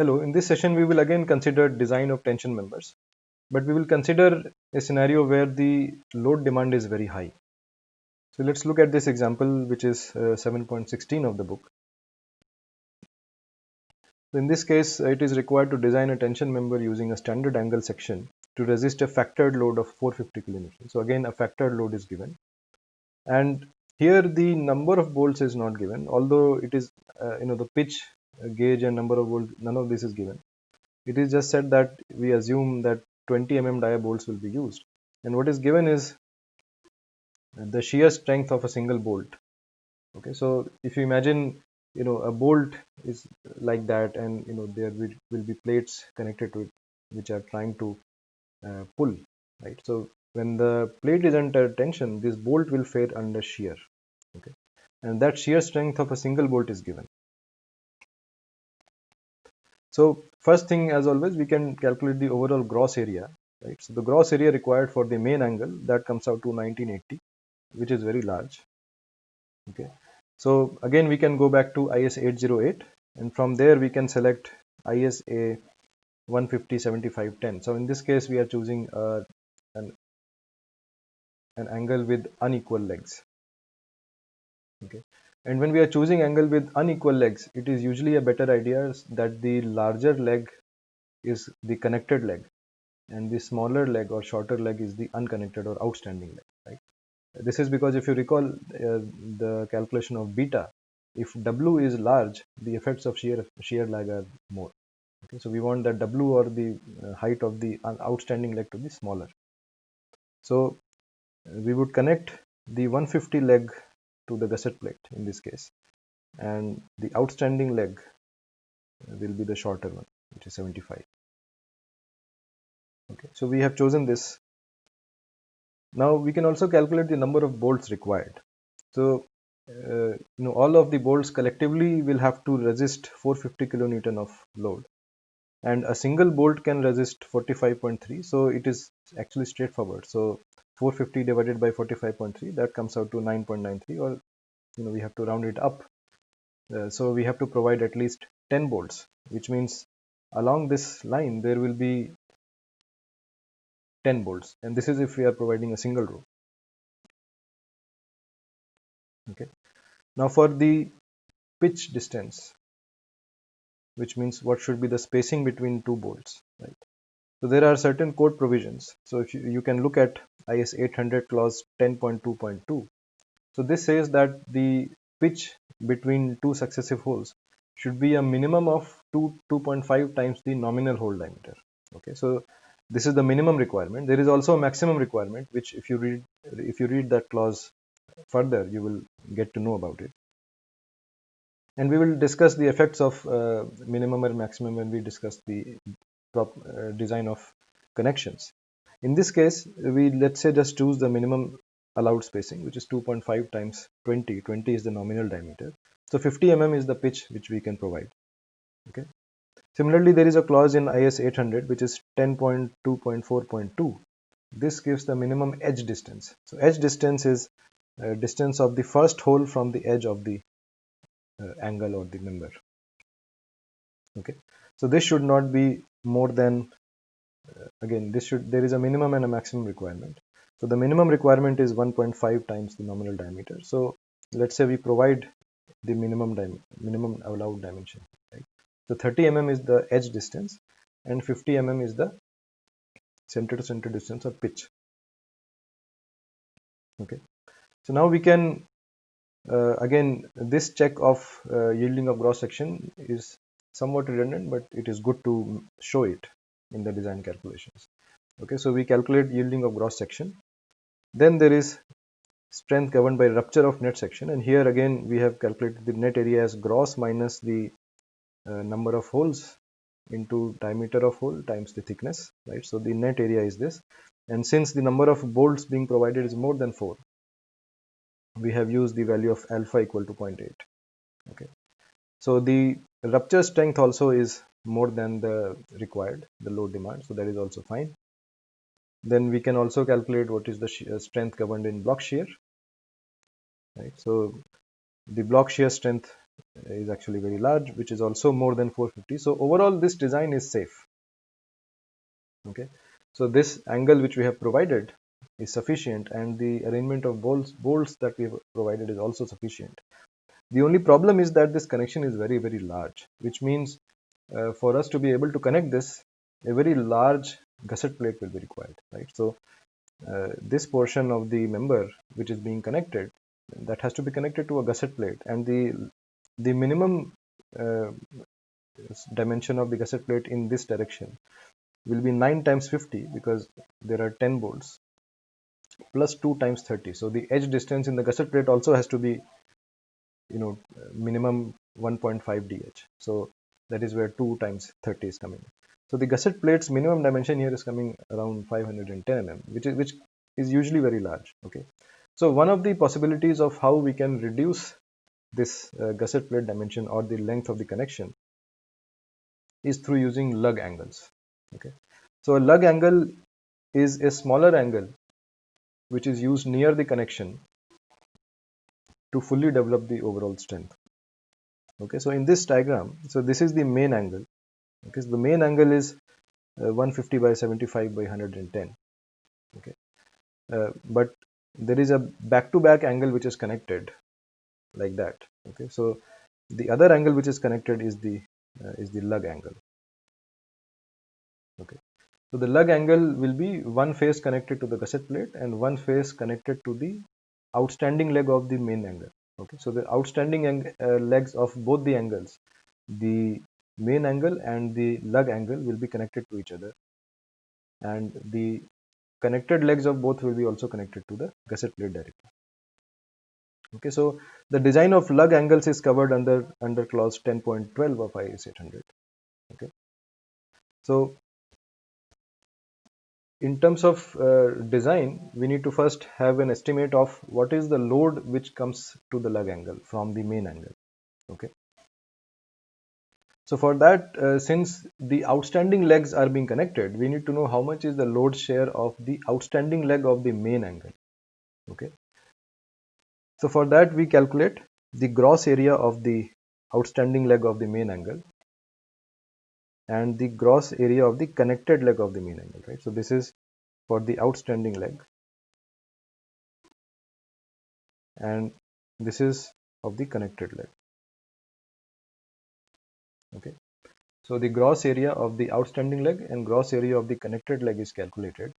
Hello, in this session we will again consider design of tension members, but we will consider a scenario where the load demand is very high. So let's look at this example, which is 7.16 of the book. So in this case, it is required to design a tension member using a standard angle section to resist a factored load of 450 kilonewton. So again, a factored load is given, and here the number of bolts is not given, although it is the pitch, gauge, and number of bolts, none of this is given. It is just said that we assume that 20 dia bolts will be used, and what is given is the shear strength of a single bolt. Okay, so if you imagine a bolt is like that, and there will be plates connected to it which are trying to pull, right? So when the plate is under tension, this bolt will fare under shear. Okay, and that shear strength of a single bolt is given. So first thing, as always, we can calculate the overall gross area, right? So the gross area required for the main angle, that comes out to 1980, which is very large. Okay, so again we can go back to IS 808, and from there we can select ISA 150 75 10. So in this case we are choosing an angle with unequal legs. Okay, and when we are choosing angle with unequal legs, it is usually a better idea that the larger leg is the connected leg, and the smaller leg or shorter leg is the unconnected or outstanding leg, right? This is because if you recall the calculation of beta, if W is large, the effects of shear lag are more. Okay, so we want that W or the height of the outstanding leg to be smaller. So we would connect the 150 leg to the gusset plate in this case, and the outstanding leg will be the shorter one, which is 75. Okay, so we have chosen this. Now we can also calculate the number of bolts required. So all of the bolts collectively will have to resist 450 kilonewton of load, and a single bolt can resist 45.3. So it is actually straightforward. So 450 divided by 45.3, that comes out to 9.93, or we have to round it up. So we have to provide at least 10 bolts, which means along this line there will be 10 bolts, and this is if we are providing a single row. Okay, now for the pitch distance, which means what should be the spacing between two bolts, right? So there are certain code provisions. So if you can look at IS 800 clause 10.2.2. So this says that the pitch between two successive holes should be a minimum of 2.5 times the nominal hole diameter. Okay, so this is the minimum requirement. There is also a maximum requirement, which if you read that clause further, you will get to know about it. And we will discuss the effects of minimum and maximum when we discuss the design of connections. In this case, let's say just choose the minimum allowed spacing, which is 2.5 times 20. 20 is the nominal diameter. So 50 mm is the pitch which we can provide. Okay. Similarly, there is a clause in IS 800 which is 10.2.4.2. This gives the minimum edge distance. So edge distance is distance of the first hole from the edge of the angle or the member. Okay, so this should not be more than again there is a minimum and a maximum requirement. So the minimum requirement is 1.5 times the nominal diameter. So let's say we provide the minimum allowed dimension, right? So 30 mm is the edge distance, and 50 mm is the center to center distance of pitch. Okay, so now we can again, this check of yielding of cross section is somewhat redundant, but it is good to show it in the design calculations. Okay, so we calculate yielding of cross section. Then there is strength governed by rupture of net section, and here again we have calculated the net area as gross minus the number of holes into diameter of hole times the thickness, right? So the net area is this, and since the number of bolts being provided is more than 4, we have used the value of alpha equal to 0.8. Okay, so the rupture strength also is more than the required, the load demand, so that is also fine. Then we can also calculate what is the strength governed in block shear, right? So the block shear strength is actually very large, which is also more than 450. So overall, this design is safe. Okay, so this angle which we have provided is sufficient, and the arrangement of bolts that we have provided is also sufficient. The only problem is that this connection is very, very large, which means for us to be able to connect this, a very large gusset plate will be required, right? So this portion of the member which is being connected, that has to be connected to a gusset plate, and the minimum uh, dimension of the gusset plate in this direction will be 9 times 50, because there are 10 bolts, plus 2 times 30. So the edge distance in the gusset plate also has to be, minimum 1.5 dh. So that is where 2 times 30 is coming. So the gusset plate's minimum dimension here is coming around 510 mm, which is usually very large. Okay, so one of the possibilities of how we can reduce this gusset plate dimension or the length of the connection is through using lug angles. Okay, so a lug angle is a smaller angle which is used near the connection to fully develop the overall strength. Okay, so in this diagram, so this is the main angle. Okay, so the main angle is 150 by 75 by 110. Okay, but there is a back-to-back angle which is connected like that. Okay, so the other angle which is connected is the lug angle. Okay, so the lug angle will be one face connected to the gusset plate and one face connected to the outstanding leg of the main angle. Okay, so the outstanding legs of both the angles, the main angle and the lug angle, will be connected to each other, and the connected legs of both will be also connected to the gusset plate directly. Okay, so the design of lug angles is covered under clause 10.12 of IS 800. Okay, so in terms of design, we need to first have an estimate of what is the load which comes to the lug angle from the main angle. Okay, so for that, since the outstanding legs are being connected, we need to know how much is the load share of the outstanding leg of the main angle. Okay, so for that we calculate the gross area of the outstanding leg of the main angle and the gross area of the connected leg of the main angle, right? So this is for the outstanding leg, and this is of the connected leg. Okay, so the gross area of the outstanding leg and gross area of the connected leg is calculated,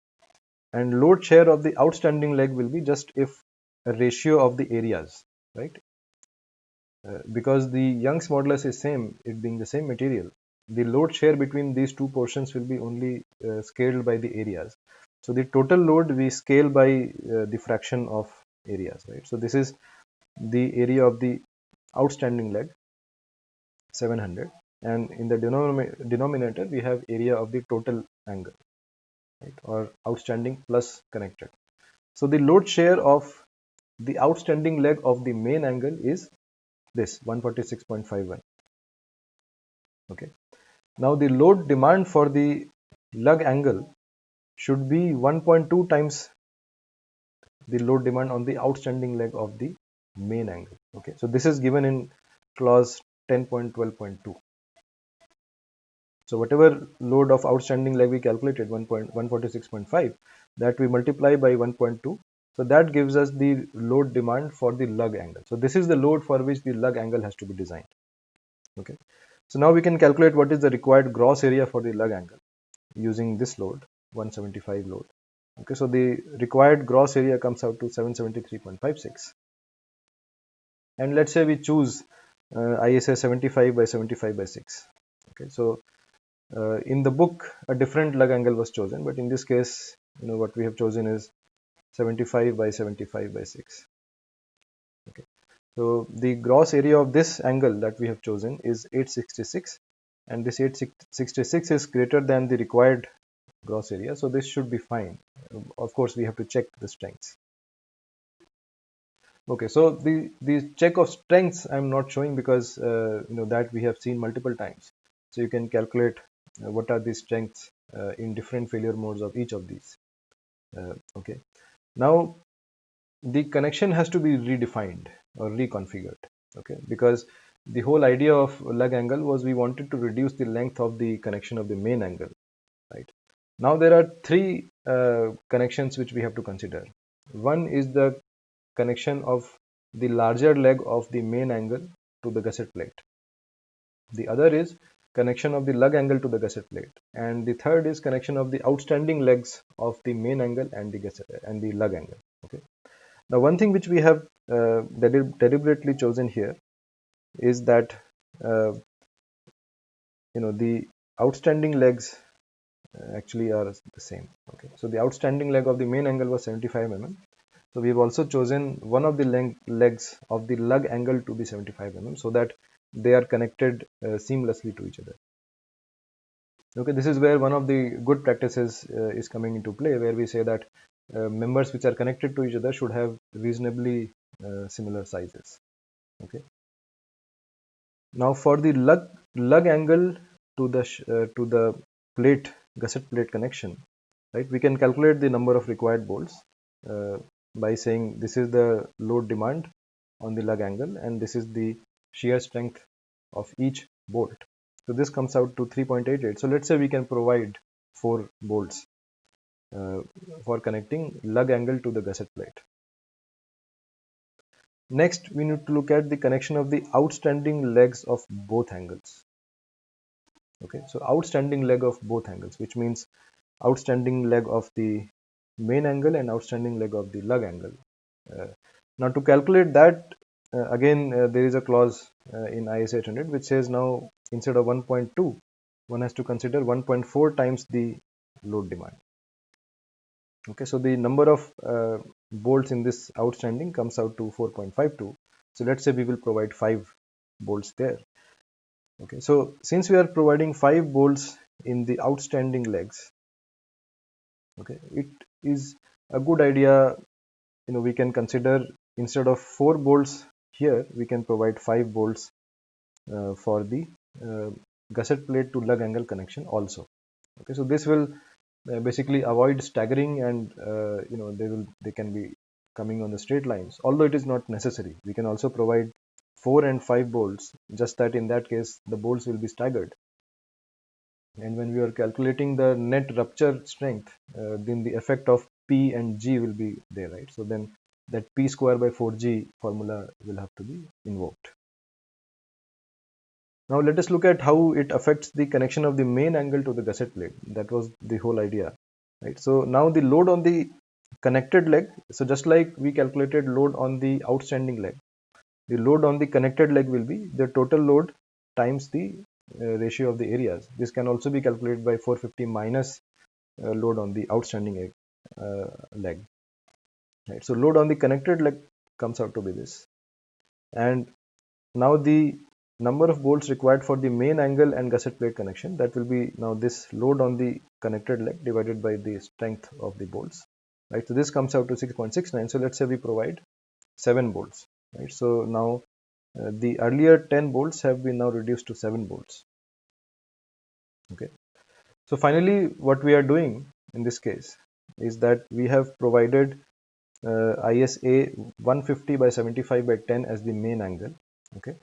and load share of the outstanding leg will be just if a ratio of the areas, right? Because the Young's modulus is same, it being the same material, the load share between these two portions will be only scaled by the areas. So the total load we scale by the fraction of areas, right? So this is the area of the outstanding leg, 700, and in the denominator we have area of the total angle, right, or outstanding plus connected. So the load share of the outstanding leg of the main angle is this 146.51. Okay, now the load demand for the lug angle should be 1.2 times the load demand on the outstanding leg of the main angle. Okay, so this is given in clause 10.12.2. So whatever load of outstanding leg we calculated, 146.5, that we multiply by 1.2. So that gives us the load demand for the lug angle. So this is the load for which the lug angle has to be designed. Okay, so now we can calculate what is the required gross area for the lug angle using this load, 175 load. Okay, so the required gross area comes out to 773.56, and let's say we choose ISA 75 by 75 by 6. Okay, so in the book a different lug angle was chosen, but in this case, what we have chosen is 75 by 75 by 6. Okay, so the gross area of this angle that we have chosen is 866, and this 866 is greater than the required gross area, so this should be fine. Of course, we have to check the strengths. Okay, so the check of strengths I'm not showing because that we have seen multiple times. So you can calculate what are the strengths in different failure modes of each of these. Okay, now the connection has to be redefined or reconfigured. Okay, because the whole idea of lug angle was we wanted to reduce the length of the connection of the main angle, right? Now there are three connections which we have to consider. One is the connection of the larger leg of the main angle to the gusset plate. The other is connection of the lug angle to the gusset plate, and the third is connection of the outstanding legs of the main angle and the gusset and the lug angle. Okay. Now, one thing which we have deliberately chosen here is that the outstanding legs actually are the same. Okay, so the outstanding leg of the main angle was 75 mm. So we have also chosen one of the legs of the lug angle to be 75 mm so that they are connected seamlessly to each other. Okay, this is where one of the good practices is coming into play, where we say that members which are connected to each other should have reasonably similar sizes. Okay. Now for the lug angle to the gusset plate connection, right? We can calculate the number of required bolts by saying this is the load demand on the lug angle and this is the shear strength of each bolt. So this comes out to 3.88. So let's say we can provide 4 bolts for connecting lug angle to the gusset plate. Next, we need to look at the connection of the outstanding legs of both angles. Okay, so outstanding leg of both angles, which means outstanding leg of the main angle and outstanding leg of the lug angle. Now to calculate that, again there is a clause in IS 800 which says now instead of 1.2, one has to consider 1.4 times the load demand. Okay, so the number of bolts in this outstanding comes out to 4.52. So let's say we will provide 5 bolts there. Okay, so since we are providing 5 bolts in the outstanding legs, okay, it is a good idea, we can consider instead of 4 bolts here, we can provide 5 bolts for the gusset plate to lug angle connection also. Okay, so this will basically avoid staggering and they can be coming on the straight lines, although it is not necessary. We can also provide 4 and 5 bolts, just that in that case the bolts will be staggered, and when we are calculating the net rupture strength, then the effect of P and G will be there, right? So then that P square by 4G formula will have to be invoked. Now let us look at how it affects the connection of the main angle to the gusset plate. That was the whole idea, right? So now the load on the connected leg, so just like we calculated load on the outstanding leg, the load on the connected leg will be the total load times the ratio of the areas. This can also be calculated by 450 minus load on the outstanding leg. Right. So load on the connected leg comes out to be this, and now the number of bolts required for the main angle and gusset plate connection, that will be now this load on the connected leg divided by the strength of the bolts. Right. So this comes out to 6.69. So let's say we provide 7 bolts. Right. So now the earlier 10 bolts have been now reduced to 7 bolts. Okay. So finally, what we are doing in this case is that we have provided ISA 150 by 75 by 10 as the main angle. Okay.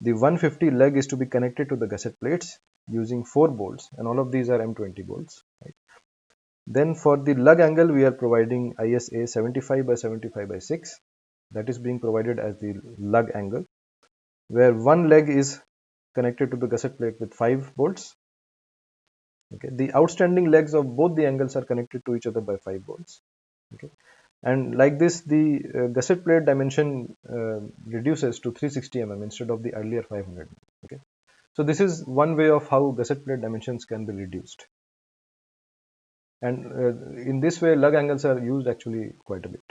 The 150 leg is to be connected to the gusset plates using 4 bolts, and all of these are M20 bolts. Right. Then for the lug angle, we are providing ISA 75 by 75 by 6. That is being provided as the lug angle, where one leg is connected to the gusset plate with 5 bolts. Okay. The outstanding legs of both the angles are connected to each other by 5 bolts. Okay. And like this, the gusset plate dimension reduces to 360 mm instead of the earlier 500 mm. Okay. So this is one way of how gusset plate dimensions can be reduced. And in this way, lug angles are used actually quite a bit.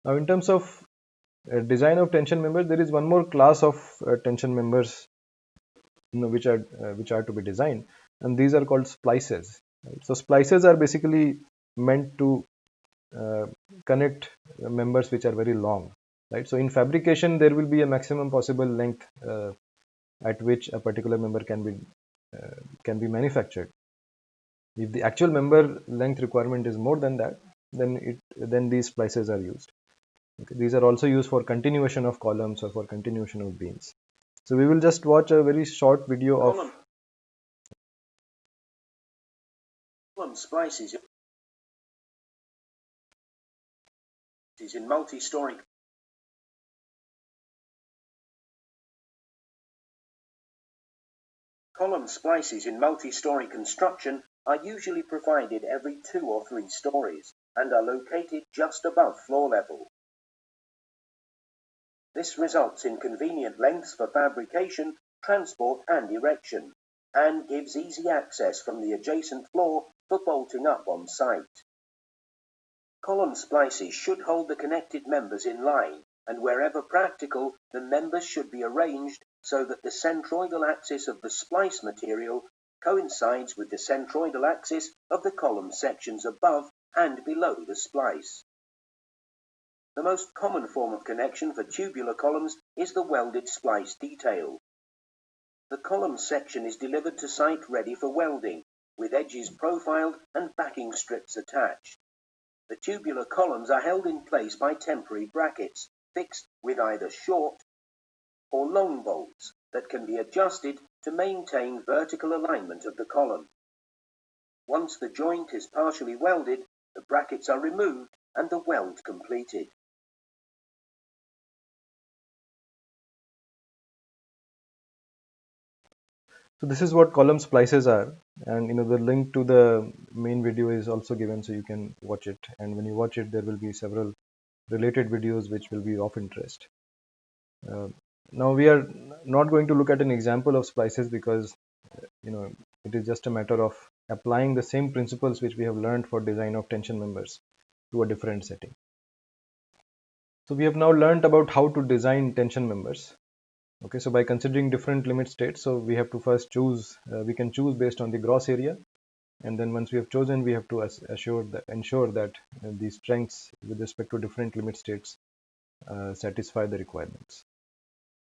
Now, in terms of design of tension members, there is one more class of tension members, which are to be designed, and these are called splices. Right? So splices are basically meant to connect members which are very long. Right? So in fabrication, there will be a maximum possible length at which a particular member can be manufactured. If the actual member length requirement is more than that, then these splices are used. Okay, these are also used for continuation of columns or for continuation of beams. So we will just watch a very short video of column splices in multi-story. Column splices in multi-story construction are usually provided every 2 or 3 stories and are located just above floor level. This results in convenient lengths for fabrication, transport and erection, and gives easy access from the adjacent floor for bolting up on site. Column splices should hold the connected members in line, and wherever practical, the members should be arranged so that the centroidal axis of the splice material coincides with the centroidal axis of the column sections above and below the splice. The most common form of connection for tubular columns is the welded splice detail. The column section is delivered to site ready for welding, with edges profiled and backing strips attached. The tubular columns are held in place by temporary brackets, fixed with either short or long bolts that can be adjusted to maintain vertical alignment of the column. Once the joint is partially welded, the brackets are removed and the weld completed. So this is what column splices are, and the link to the main video is also given, so you can watch it. And when you watch it, there will be several related videos which will be of interest. Now we are not going to look at an example of splices because it is just a matter of applying the same principles which we have learned for design of tension members to a different setting. So we have now learned about how to design tension members. Okay, so by considering different limit states, so we have to first choose, we can choose based on the gross area, and then once we have chosen, we have to ensure that the strengths with respect to different limit states satisfy the requirements.